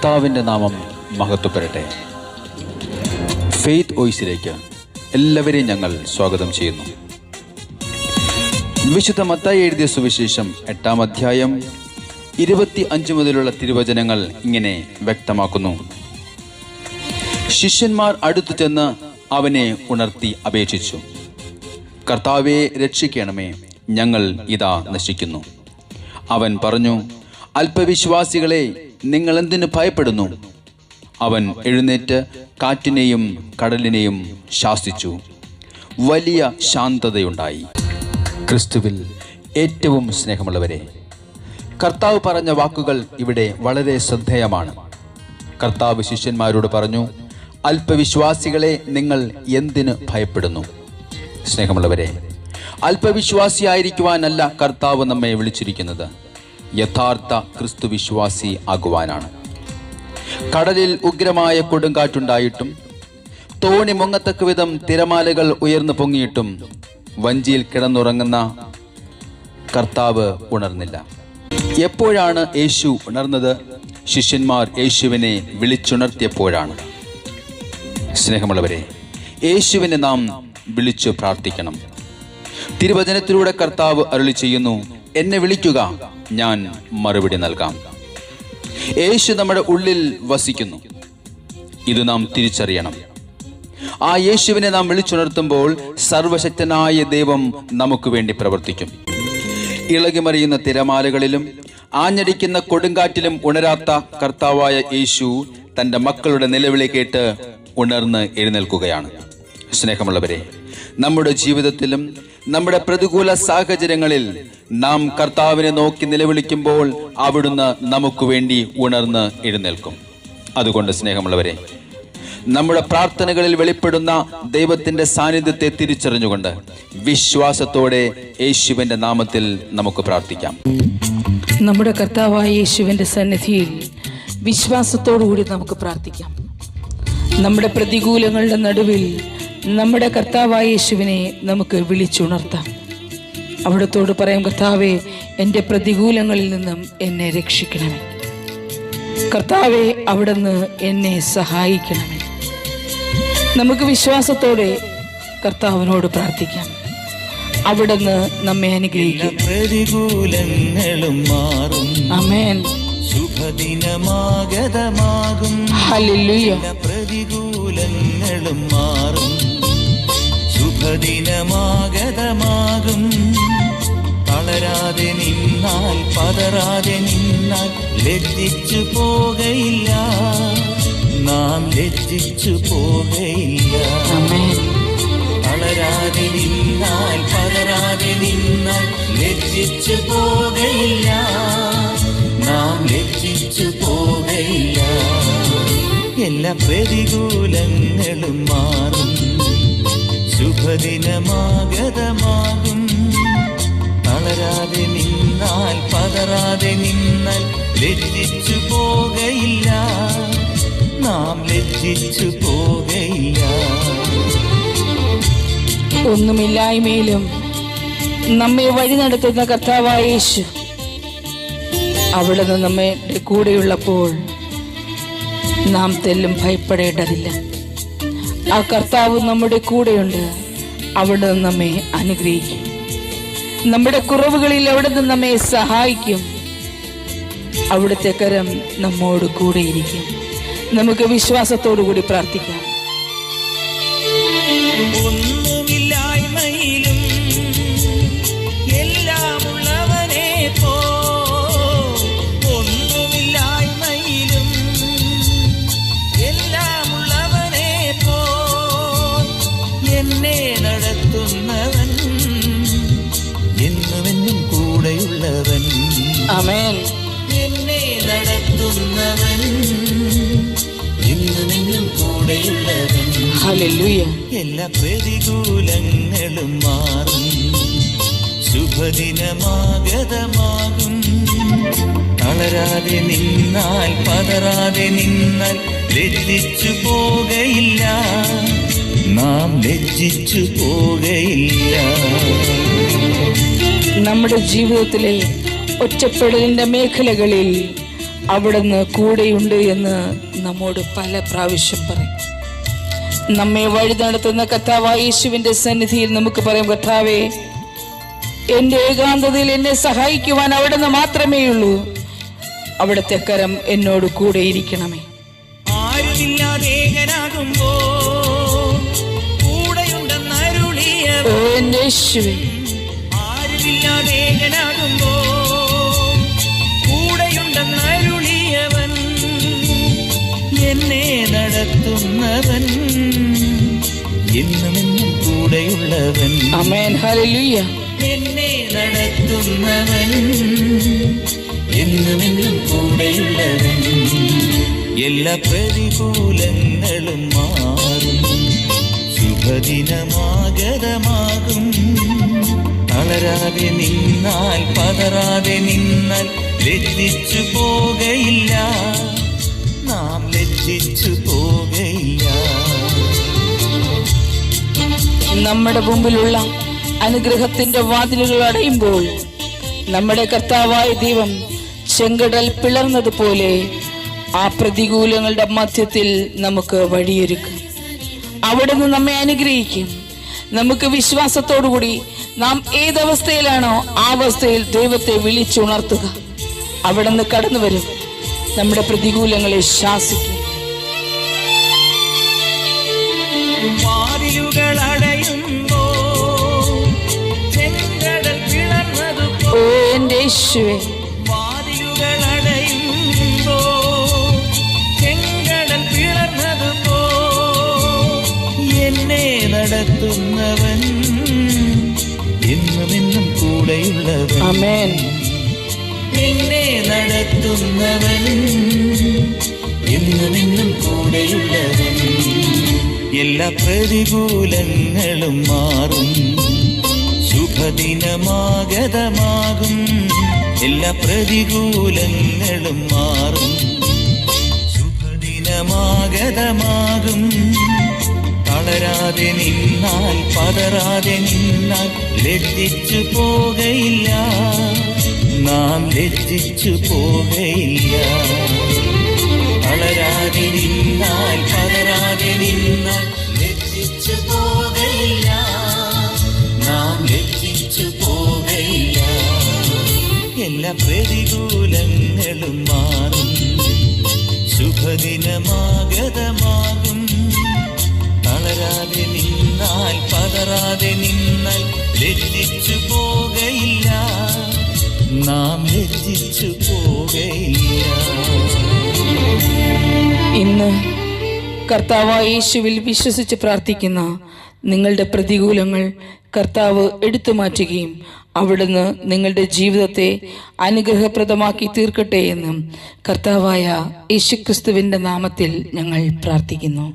കർത്താവിൻ്റെ നാമം മഹത്വപ്പെടട്ടെ. ഫെയ്ത്ത് വോയിസിലേക്ക് എല്ലാവരെയും ഞങ്ങൾ സ്വാഗതം ചെയ്യുന്നു. വിശുദ്ധ മത്തായി എഴുതിയ സുവിശേഷം 8-ാം അധ്യായം 25 മുതലുള്ള തിരുവചനങ്ങൾ ഇങ്ങനെ വ്യക്തമാക്കുന്നു. ശിഷ്യന്മാർ അടുത്തു ചെന്ന് അവനെ ഉണർത്തി അപേക്ഷിച്ചു, കർത്താവേ, രക്ഷിക്കണമേ, ഞങ്ങൾ ഇതാ നശിക്കുന്നു. അവൻ പറഞ്ഞു, അല്പവിശ്വാസികളെ, നിങ്ങൾ എന്തിനു ഭയപ്പെടുന്നു? അവൻ എഴുന്നേറ്റ് കാറ്റിനെയും കടലിനെയും ശാസിച്ചു. വലിയ ശാന്തതയുണ്ടായി. ക്രിസ്തുവിൽ ഏറ്റവും സ്നേഹമുള്ളവരെ, കർത്താവ് പറഞ്ഞ വാക്കുകൾ ഇവിടെ വളരെ ശ്രദ്ധേയമാണ്. കർത്താവ് ശിഷ്യന്മാരോട് പറഞ്ഞു, അല്പവിശ്വാസികളെ, നിങ്ങൾ എന്തിന് ഭയപ്പെടുന്നു? സ്നേഹമുള്ളവരെ, അല്പവിശ്വാസിയായിരിക്കുവാനല്ല കർത്താവ് നമ്മെ വിളിച്ചിരിക്കുന്നത്, യഥാർത്ഥ ക്രിസ്തു വിശ്വാസി ആകുവാനാണ്. കടലിൽ ഉഗ്രമായ കൊടുങ്കാറ്റുണ്ടായിട്ടും തോണി മുങ്ങത്തക്ക വിധം തിരമാലകൾ ഉയർന്നു പൊങ്ങിയിട്ടും വഞ്ചിയിൽ കിടന്നുറങ്ങുന്ന കർത്താവ് ഉണർന്നില്ല. എപ്പോഴാണ് യേശു ഉണർന്നത്? ശിഷ്യന്മാർ യേശുവിനെ വിളിച്ചുണർത്തിയപ്പോഴാണ്. സ്നേഹമുള്ളവരെ, യേശുവിനെ നാം വിളിച്ചു പ്രാർത്ഥിക്കണം. തിരുവചനത്തിലൂടെ കർത്താവ് അരുളി ചെയ്യുന്നു, എന്നെ വിളിക്കുക, ഞാൻ മറുപടി നൽകാം. യേശു നമ്മുടെ ഉള്ളിൽ വസിക്കുന്നു. ഇത് നാം തിരിച്ചറിയണം. ആ യേശുവിനെ നാം വിളിച്ചുണർത്തുമ്പോൾ സർവശക്തനായ ദൈവം നമുക്ക് വേണ്ടി പ്രവർത്തിക്കും. ഇളകിമറിയുന്ന തിരമാലകളിലും ആഞ്ഞടിക്കുന്ന കൊടുങ്കാറ്റിലും ഉണരാത്ത കർത്താവായ യേശു തൻ്റെ മക്കളുടെ നിലവിളി കേട്ട് ഉണർന്ന് എഴുന്നേൽക്കുകയാണ്. സ്നേഹമുള്ളവരെ, നമ്മുടെ ജീവിതത്തിലും നമ്മുടെ പ്രതികൂല സാഹചര്യങ്ങളിൽ നാം കർത്താവിനെ നോക്കി നിലവിളിക്കുമ്പോൾ അവിടുന്ന് നമുക്ക് വേണ്ടി ഉണർന്ന് എഴുന്നേൽക്കും. അതുകൊണ്ട് സ്നേഹമുള്ളവരെ, നമ്മുടെ പ്രാർത്ഥനകളിൽ വെളിപ്പെടുന്ന ദൈവത്തിൻ്റെ സാന്നിധ്യത്തെ തിരിച്ചറിഞ്ഞുകൊണ്ട് വിശ്വാസത്തോടെ യേശുവിൻ്റെ നാമത്തിൽ നമുക്ക് പ്രാർത്ഥിക്കാം. നമ്മുടെ കർത്താവായ യേശുവിൻ്റെ സന്നിധിയിൽ വിശ്വാസത്തോടുകൂടി നമുക്ക് പ്രാർത്ഥിക്കാം. നമ്മുടെ പ്രതികൂലങ്ങളുടെ നടുവിൽ നമ്മുടെ കർത്താവായ യേശുവിനെ നമുക്ക് വിളിച്ചുണർത്താം. അവിടത്തോട് പറയാം, കർത്താവേ, എൻ്റെ പ്രതികൂലങ്ങളിൽ നിന്നും എന്നെ രക്ഷിക്കണമേ. കർത്താവേ, അവിടുന്ന് എന്നെ സഹായിക്കണമേ. നമുക്ക് വിശ്വാസത്തോടെ കർത്താവിനോട് പ്രാർത്ഥിക്കാം. അവിടുന്ന് നമ്മെ അനുഗ്രഹിക്കും. പ്രതികൂലങ്ങളും മാറും. ആമേൻ. ശുഭദിനമാഗതമാകും. ഹല്ലേലൂയ. പ്രതികൂലങ്ങളും മാറും. ശുഭദിനമാഗതമാകും. തളരാതെ നിന്നാൽ, പതറാതെ നിന്നാൽ ലജ്ജിച്ചു പോകയില്ല. നാം ലജ്ജിച്ചു പോകയില്ല. തളരാതെ നിന്നാൽ, പതറാതെ നിന്നാൽ ലജ്ജിച്ചു പോകയില്ല. നാം ലജ്ജിച്ചു പോകയില്ല. എല്ലാ പ്രതികൂലങ്ങളും മാറും. ശുഭദിനമാഗതമാകും. തളരാതെ നിന്നാൽ, പതറാതെ നിന്നാൽ ലജ്ജിച്ചു പോകയില്ല. നാം ലജ്ജിച്ചു പോകയില്ല. ഒന്നുമില്ലായ്മയിലും നമ്മെ വഴി നടത്തുന്ന കർത്താവായ യേശു അവിടുന്ന് നമ്മുടെ കൂടെയുള്ളപ്പോൾ നാം തെല്ലും ഭയപ്പെടേണ്ടതില്ല. ആ കർത്താവ് നമ്മുടെ കൂടെയുണ്ട്. അവിടുന്ന് നമ്മെ അനുഗ്രഹിക്കും. നമ്മുടെ കുറവുകളിൽ അവിടുന്ന് നമ്മെ സഹായിക്കും. അവിടുത്തെ കരം നമ്മോട് കൂടെയിരിക്കും. നമുക്ക് വിശ്വാസത്തോടു കൂടി പ്രാർത്ഥിക്കാം. ഒന്നുമില്ലായ്മയിലും എല്ലാമുള്ളവനെ പോ, ഒന്നുമില്ലായ്മയിലും എല്ലാമുള്ളവനെ പോ, എന്നെ നടത്തുന്നവൻ, എന്നുമെന്നും കൂടെയുള്ളവൻ. ആമേൻ. എന്നെ നടത്തുന്നവൻ, എന്നുമെന്നും കൂടെയുള്ളവൻ. ഹല്ലേലൂയ. എല്ലാ പ്രതികൂലങ്ങളും മാറും. ശുഭദിനമാഗതമാകും. തളരാതെ നിന്നാൽ, പതറാതെ നിന്നാൽ ലജ്ജിച്ചു പോകയില്ല. നാം ലജ്ജിച്ചു പോകയില്ല. നമ്മുടെ ജീവിതത്തിലെ ഒറ്റപ്പെടലിൻ്റെ മേഖലകളിൽ അവിടുന്ന് കൂടെയുണ്ട് എന്ന് നമ്മോട് പല പ്രാവശ്യം പറയും. നമ്മെ വഴി നടത്തുന്ന കർത്താവായ യേശുവിന്റെ സന്നിധിയിൽ നമുക്ക് പറയാം, കർത്താവേ, എന്റെ ഏകാന്തതയിൽ എന്നെ സഹായിക്കുവാൻ അവിടുന്ന് മാത്രമേ ഉള്ളൂ. അവിടുത്തെ കരം എന്നോട് കൂടെ ഇരിക്കണമേ. ഓ എന്റെ യേശുവേ, എന്നെ നടത്തുന്നവൻ എന്നുമെന്നും കൂടെയുള്ളവൻ. ആമേൻ, ഹല്ലേലൂയ. എന്നെ നടത്തുന്നവൻ എന്നുമെന്നും കൂടെയുള്ളവൻ. എല്ലാ പ്രതികൂലങ്ങളും മാറും, ശുഭദിനമാഗതമാകും. തളരാതെ നിന്നാൽ പതറാതെ നിന്നാൽ ലജ്ജിച്ചു പോകയില്ല, നാം ലജ്ജിച്ചു പോകയില്ല. നമ്മുടെ മുമ്പിലുള്ള അനുഗ്രഹത്തിന്റെ വാതിലുകൾ അടയുമ്പോൾ നമ്മുടെ കർത്താവായ ദൈവം ചെങ്കടൽ പിളർന്നതുപോലെ ആ പ്രതികൂലങ്ങളുടെ മധ്യത്തിൽ നമുക്ക് വഴിയൊരുക്കും. അവിടുന്ന് നമ്മെ അനുഗ്രഹിക്കും. നമുക്ക് വിശ്വാസത്തോടുകൂടി നാം ഏതവസ്ഥയിലാണോ ആ അവസ്ഥയിൽ ദൈവത്തെ വിളിച്ചുണർത്തുക. അവിടുന്ന് കടന്നു വരും, നമ്മുടെ പ്രതികൂലങ്ങളെ ശാസിക്കും. ഓ എന്റെ യേശുവേ, എന്നെ നടത്തുന്നവൻ എന്നുമെന്നും കൂടെയുള്ളവൻ. ആമേൻ. എന്നെ നടത്തുന്നവൻ എന്നുമെന്നും കൂടെയുള്ളവൻ. എല്ലാ പ്രതികൂലങ്ങളും മാറും, ശുഭദിനമാഗതമാകും. എല്ലാ പ്രതികൂലങ്ങളും മാറും, ശുഭദിനമാഗതമാകും. തളരാതെ നിന്നാൽ പതറാതെ നിന്നാൽ ലജ്ജിച്ചു പോകയില്ല, നാം ലജ്ജിച്ചു പോകയില്ല. തളരാതെ നിന്നാൽ പതറാതെ നിന്നാൽ ലജ്ജിച്ചു പോകയില്ല, നാം ലജ്ജിച്ചു പോകയില്ല. എല്ലാ പ്രതികൂലങ്ങളും മാറും, ശുഭദിനമാഗതമാകും. തളരാതെ നിന്നാൽ പതറാതെ നിന്നാൽ ലജ്ജിച്ചു പോകയില്ല, നാം ലജ്ജിച്ചു പോകയില്ല. ഇന്ന് കർത്താവായ യേശുവിൽ വിശ്വസിച്ച് പ്രാർത്ഥിക്കുന്ന നിങ്ങളുടെ പ്രതികൂലങ്ങൾ കർത്താവ് എടുത്തു മാറ്റുകയും അവിടുന്ന് നിങ്ങളുടെ ജീവിതത്തെ അനുഗ്രഹപ്രദമാക്കി തീർക്കട്ടെ എന്നും കർത്താവായ യേശുക്രിസ്തുവിന്റെ നാമത്തിൽ ഞങ്ങൾ പ്രാർത്ഥിക്കുന്നു.